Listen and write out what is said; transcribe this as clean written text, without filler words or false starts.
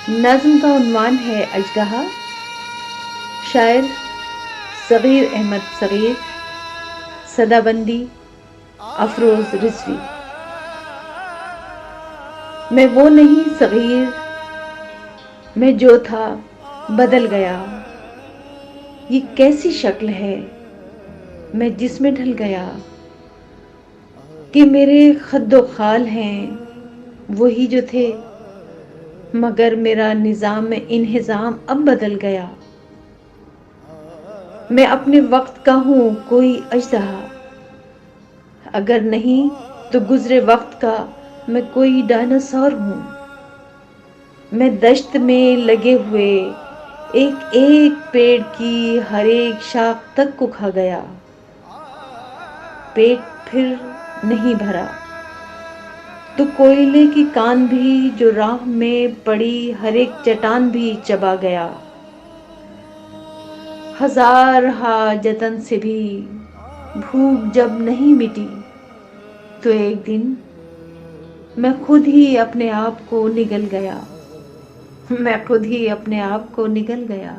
نظم کا عنوان ہے اژدہا، شاعر صغیر احمد صغیر، صدا بندی افروز رضوی۔ میں وہ نہیں صغیر، میں جو تھا بدل گیا، یہ کیسی شکل ہے میں جس میں ڈھل گیا، کہ میرے خد و خال ہیں وہی جو تھے، مگر میرا نظام انہضام اب بدل گیا۔ میں اپنے وقت کا ہوں کوئی اژدہا، اگر نہیں تو گزرے وقت کا میں کوئی ڈائناسور ہوں۔ میں دشت میں لگے ہوئے ایک ایک پیڑ کی ہر ایک شاخ تک کو کھا گیا، پیٹ پھر نہیں بھرا تو کوئلے کی کان بھی جو راہ میں پڑی ہر ایک چٹان بھی چبا گیا۔ ہزار ہا جتن سے بھی بھوک جب نہیں مٹی تو ایک دن میں خود ہی اپنے آپ کو نگل گیا، میں خود ہی اپنے آپ کو نگل گیا۔